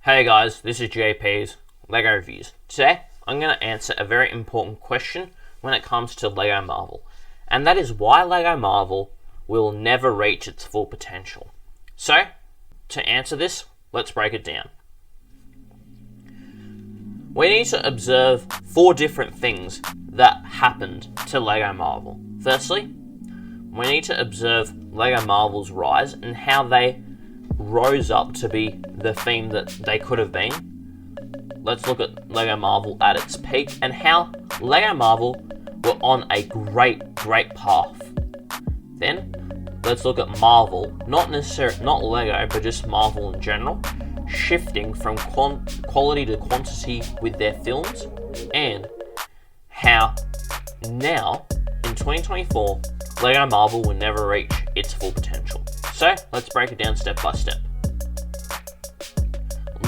Hey guys, this is JP's LEGO Reviews. Today, I'm going to answer a very important question when it comes to LEGO Marvel, and that is why LEGO Marvel will never reach its full potential. So, to answer this, let's break it down. We need to observe 4 different things that happened to LEGO Marvel. Firstly, we need to observe LEGO Marvel's rise and how they rose up to be the theme that they could have been. Let's look at LEGO Marvel at its peak and how LEGO Marvel were on a great path. Then, let's look at Marvel, not LEGO, but just Marvel in general, shifting from quality to quantity with their films, and how now, in 2024, LEGO Marvel will never reach its full potential. So, let's break it down step by step.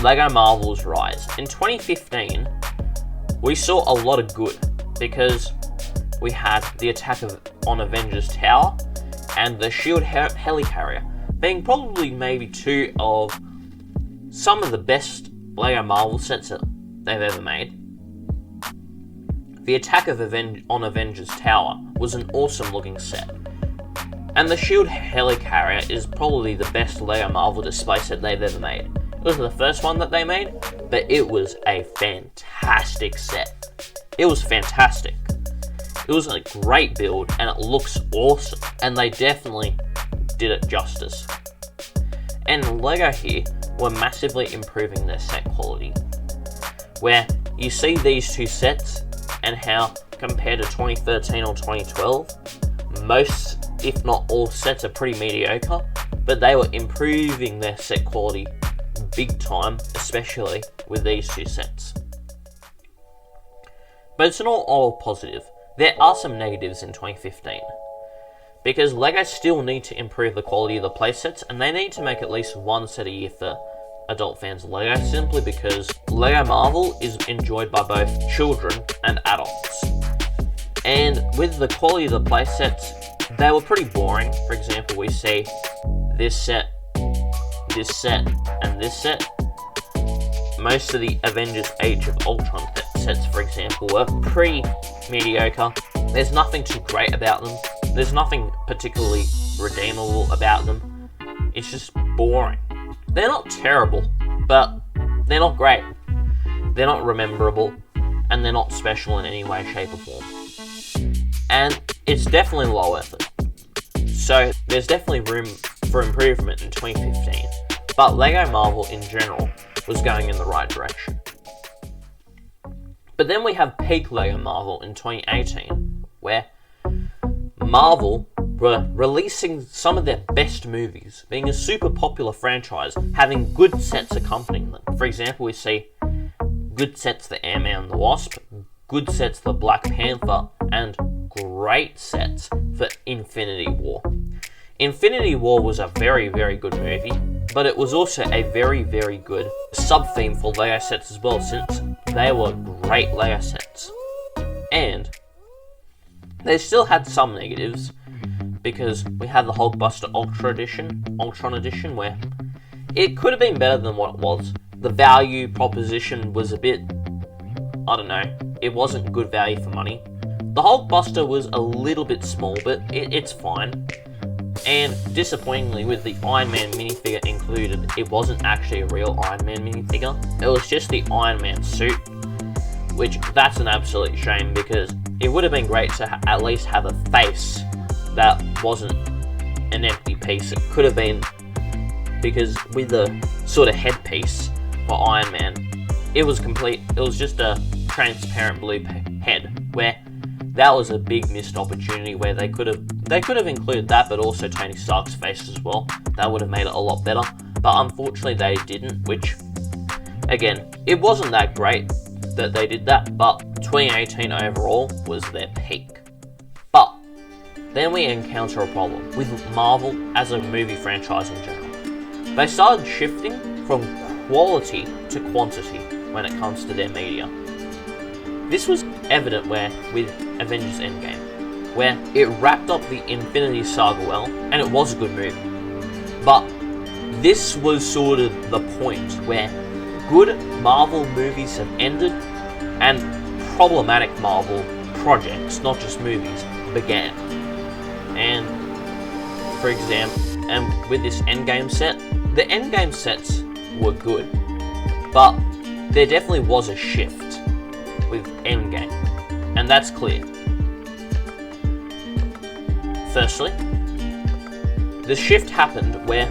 LEGO Marvel's rise. In 2015, we saw a lot of good because we had the attack on Avengers Tower and the S.H.I.E.L.D. helicarrier being probably maybe 2 of some of the best LEGO Marvel sets that they've ever made. The attack on Avengers Tower was an awesome looking set. And the S.H.I.E.L.D. helicarrier is probably the best LEGO Marvel display set they've ever made. It was the first one that they made, but it was a fantastic set. It was fantastic. It was a great build, and it looks awesome. And they definitely did it justice. And LEGO here were massively improving their set quality. Where you see these 2 sets, and how, compared to 2013 or 2012, most, if not all, sets are pretty mediocre, but they were improving their set quality big time, especially with these 2 sets. But it's not all positive. There are some negatives in 2015, because LEGO still need to improve the quality of the playsets, and they need to make at least 1 set a year for adult fans of LEGO, simply because LEGO Marvel is enjoyed by both children and adults. And with the quality of the playsets, they were pretty boring. For example, we see this set, and this set. Most of the Avengers Age of Ultron sets, for example, were pretty mediocre. There's nothing too great about them. There's nothing particularly redeemable about them. It's just boring. They're not terrible, but they're not great. They're not rememberable, and they're not special in any way, shape, or form. And it's definitely low effort. So there's definitely room for improvement in 2015. But LEGO Marvel in general was going in the right direction. But then we have peak LEGO Marvel in 2018, where Marvel were releasing some of their best movies, being a super popular franchise, having good sets accompanying them. For example, we see good sets for Ant-Man and the Wasp, good sets for Black Panther, and great sets for Infinity War. Infinity War was a very good movie, but it was also a very good sub-theme for LEGO sets as well, since they were great LEGO sets. And they still had some negatives, because we had the Hulkbuster Ultron Edition, where it could have been better than what it was. The value proposition was a bit, I don't know, it wasn't good value for money. The Hulkbuster was a little bit small, but it's fine. And disappointingly, with the Iron Man minifigure included, it wasn't actually a real Iron Man minifigure. It was just the Iron Man suit, which that's an absolute shame, because it would have been great to at least have a face that wasn't an empty piece. It could have been, because with the sort of headpiece for Iron Man, it was complete. It was just a transparent blue head, where that was a big missed opportunity, where they could have included that, but also Tony Stark's face as well. That would have made it a lot better, but unfortunately they didn't, which, again, it wasn't that great that they did that, but 2018 overall was their peak. But then we encounter a problem with Marvel as a movie franchise in general. They started shifting from quality to quantity when it comes to their media. This was evident with Avengers Endgame, where it wrapped up the Infinity Saga well, and it was a good movie. But this was sort of the point where good Marvel movies have ended and problematic Marvel projects, not just movies, began. And for example, and with this Endgame set, the Endgame sets were good, but there definitely was a shift with Endgame, and that's clear. Firstly, the shift happened where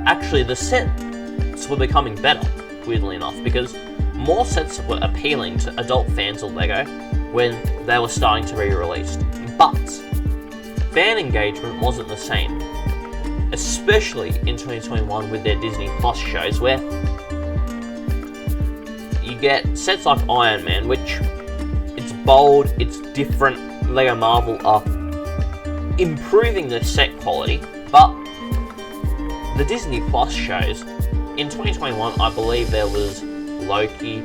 actually the sets were becoming better, weirdly enough, because more sets were appealing to adult fans of LEGO when they were starting to be released. But fan engagement wasn't the same, especially in 2021 with their Disney Plus shows, where you get sets like Iron Man, which it's bold, it's different. LEGO Marvel are improving the set quality, but the Disney Plus shows in 2021, I believe there was Loki,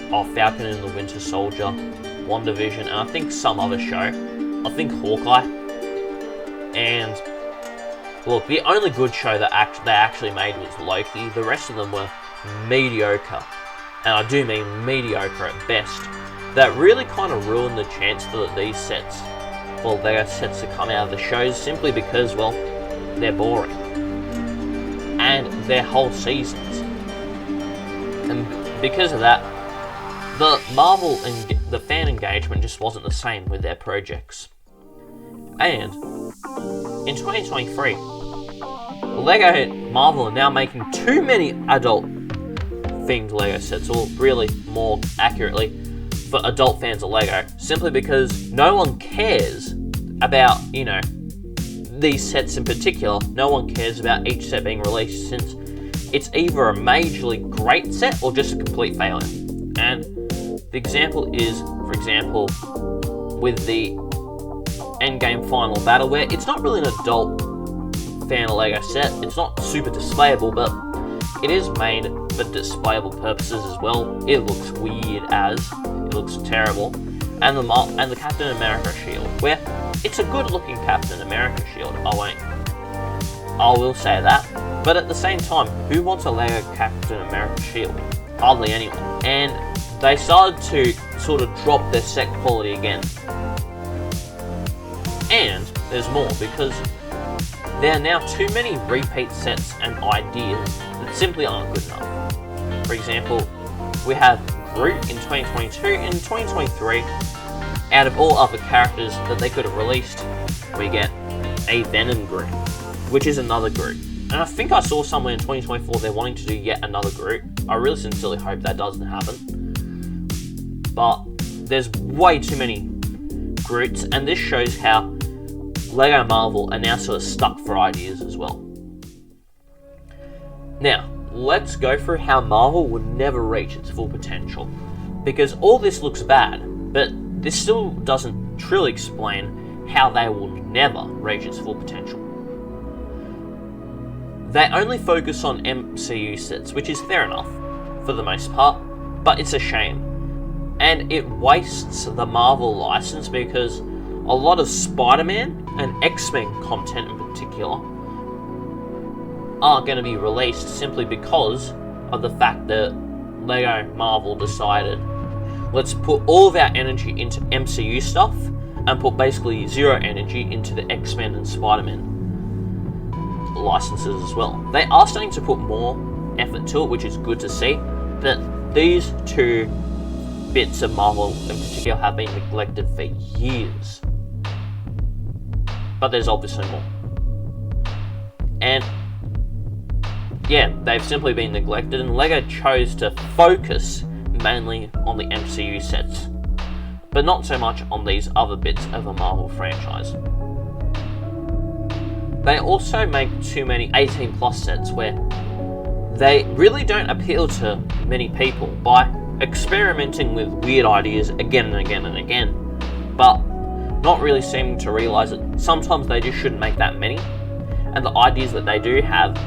Falcon and the Winter Soldier, WandaVision, and I think some other show. I think Hawkeye. And look, the only good show that they actually made was Loki. The rest of them were mediocre, and I do mean mediocre at best. That really kind of ruined the chance for these sets, for LEGO sets to come out of the shows, simply because, well, they're boring. And they're whole seasons. And because of that, the Marvel and the fan engagement just wasn't the same with their projects. And in 2023, LEGO Marvel are now making too many adult themed LEGO sets, or really more accurately, for adult fans of LEGO, simply because no one cares about, these sets in particular. No one cares about each set being released, since it's either a majorly great set or just a complete failure. And the example is, for example, with the Endgame Final Battle, where it's not really an adult fan of LEGO set. It's not super displayable, but it is made for displayable purposes as well. It looks weird it looks terrible. And the Captain America shield, where it's a good looking Captain America shield, I will say that. But at the same time, who wants a LEGO Captain America shield? Hardly anyone. And they started to sort of drop their set quality again. And there's more, because there are now too many repeat sets and ideas that simply aren't good enough. For example, we have Groot in 2022, in 2023, out of all other characters that they could have released, we get a Venom Groot, which is another Groot. And I think I saw somewhere in 2024 they're wanting to do yet another Groot. I really sincerely hope that doesn't happen. But there's way too many Groots, and this shows how LEGO Marvel are now sort of stuck for ideas as well. Now, let's go through how Marvel would never reach its full potential. Because all this looks bad, but this still doesn't truly explain how they will never reach its full potential. They only focus on MCU sets, which is fair enough for the most part, but it's a shame. And it wastes the Marvel license, because a lot of Spider-Man and X-Men content in particular aren't going to be released simply because of the fact that LEGO Marvel decided, let's put all of our energy into MCU stuff and put basically zero energy into the X-Men and Spider-Man licenses as well. They are starting to put more effort to it, which is good to see, but these two bits of Marvel in particular have been neglected for years. But there's obviously more. And yeah, they've simply been neglected, and LEGO chose to focus mainly on the MCU sets, but not so much on these other bits of the Marvel franchise. They also make too many 18 plus sets where they really don't appeal to many people by experimenting with weird ideas again and again and again, but not really seeming to realise that sometimes they just shouldn't make that many, and the ideas that they do have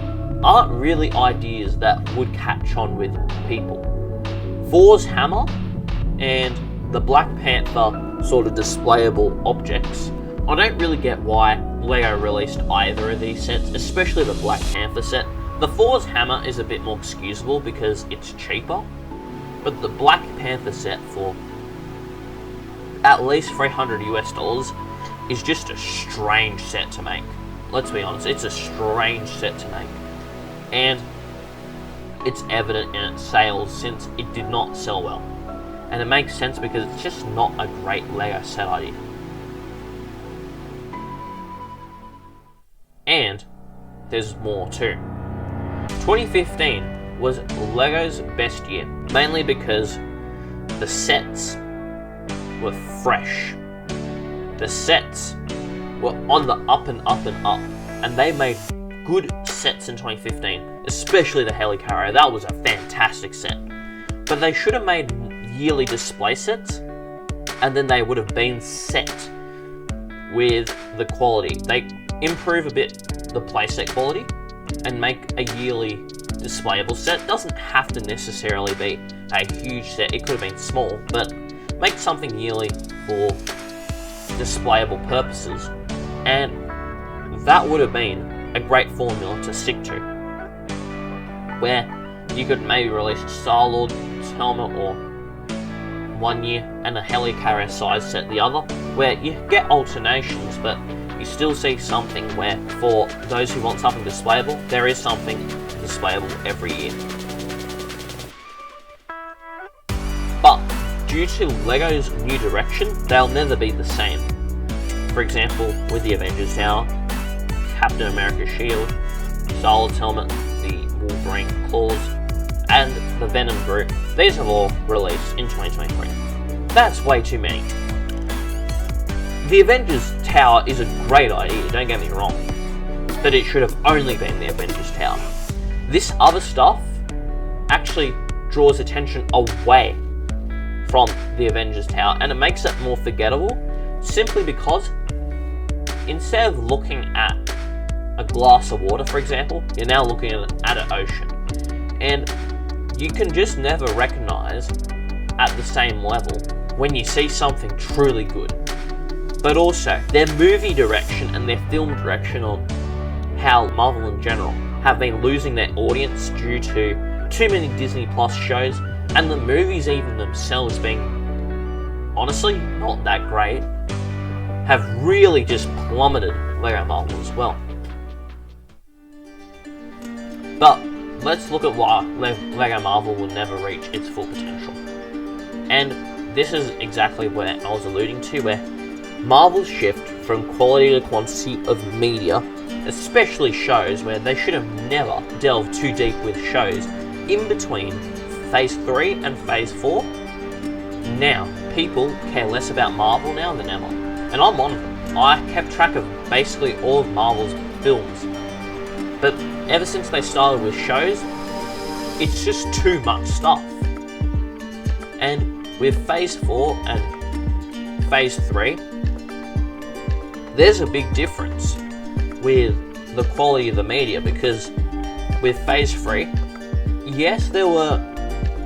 aren't really ideas that would catch on with people. Thor's hammer and the Black Panther sort of displayable objects, I don't really get why LEGO released either of these sets, especially the Black Panther set, The Thor's hammer is a bit more excusable because it's cheaper, but the Black Panther set for at least $300 US is just a strange set to make. Let's be honest, it's a strange set to make. And it's evident in its sales since it did not sell well. And it makes sense because it's just not a great LEGO set idea. And there's more too. 2015 was LEGO's best year, mainly because the sets were fresh. The sets were on the up and up and up, and they made good sets in 2015, especially the Helicarrier. That was a fantastic set. But they should have made yearly display sets, and then they would have been set with the quality. They improve a bit the playset quality and make a yearly displayable set. Doesn't have to necessarily be a huge set, it could have been small, but make something yearly for displayable purposes, and that would have been a great formula to stick to, where you could maybe release a Star-Lord's helmet or 1 year and a Helicarrier size set the other, where you get alternations, but you still see something where, for those who want something displayable, there is something displayable every year. But due to LEGO's new direction, they'll never be the same. For example, with the Avengers Tower, Captain America's shield, Star-Lord's helmet, the Wolverine claws, and the Venom Groot, these have all released in 2023. That's way too many. The Avengers Tower is a great idea, don't get me wrong, but it should have only been the Avengers Tower. This other stuff actually draws attention away from the Avengers Tower, and it makes it more forgettable simply because instead of looking at a glass of water, for example, you're now looking at an ocean, and you can just never recognize at the same level when you see something truly good. But also, their movie direction and their film direction on how Marvel in general have been losing their audience due to too many Disney Plus shows, and the movies even themselves being honestly not that great, have really just plummeted LEGO Marvel as well. But let's look at why LEGO Marvel will never reach its full potential. And this is exactly where I was alluding to, where Marvel's shift from quality to quantity of media, especially shows, where they should have never delved too deep with shows in between Phase 3 and Phase 4. Now, people care less about Marvel now than ever. And I'm one of them. I kept track of basically all of Marvel's films. But ever since they started with shows, it's just too much stuff. And with Phase 4 and Phase 3, there's a big difference with the quality of the media, because with Phase 3, yes, there were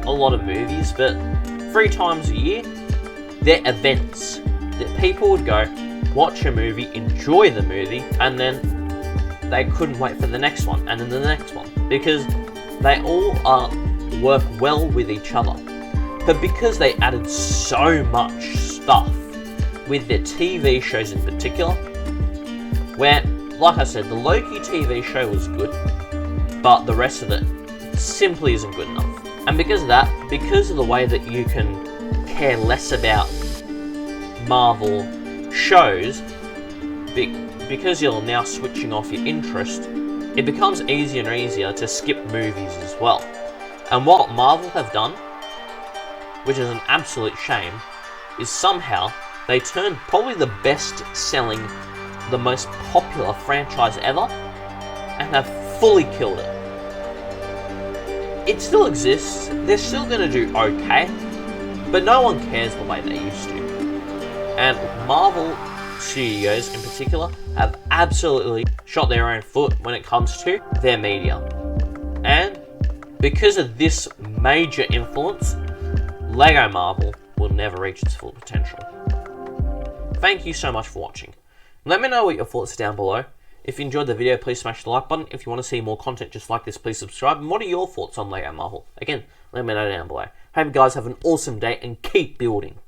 a lot of movies, but 3 times a year, they're events that people would go, watch a movie, enjoy the movie, and then they couldn't wait for the next one, and then the next one, because they all work well with each other. But because they added so much stuff with their TV shows in particular, where, like I said, the Loki TV show was good, but the rest of it simply isn't good enough. And because of that, because of the way that you can care less about Marvel shows, because you're now switching off your interest, it becomes easier and easier to skip movies as well. And what Marvel have done, which is an absolute shame, is somehow they turned probably the best selling, the most popular franchise ever, and have fully killed it. It still exists, they're still going to do okay, but no one cares the way they used to. And Marvel Studios in particular have absolutely shot their own foot when it comes to their media. And because of this major influence, LEGO Marvel will never reach its full potential. Thank you so much for watching. Let me know what your thoughts are down below. If you enjoyed the video, please smash the like button. If you want to see more content just like this, please subscribe. And what are your thoughts on LEGO Marvel? Again, let me know down below. Hope you guys have an awesome day and keep building.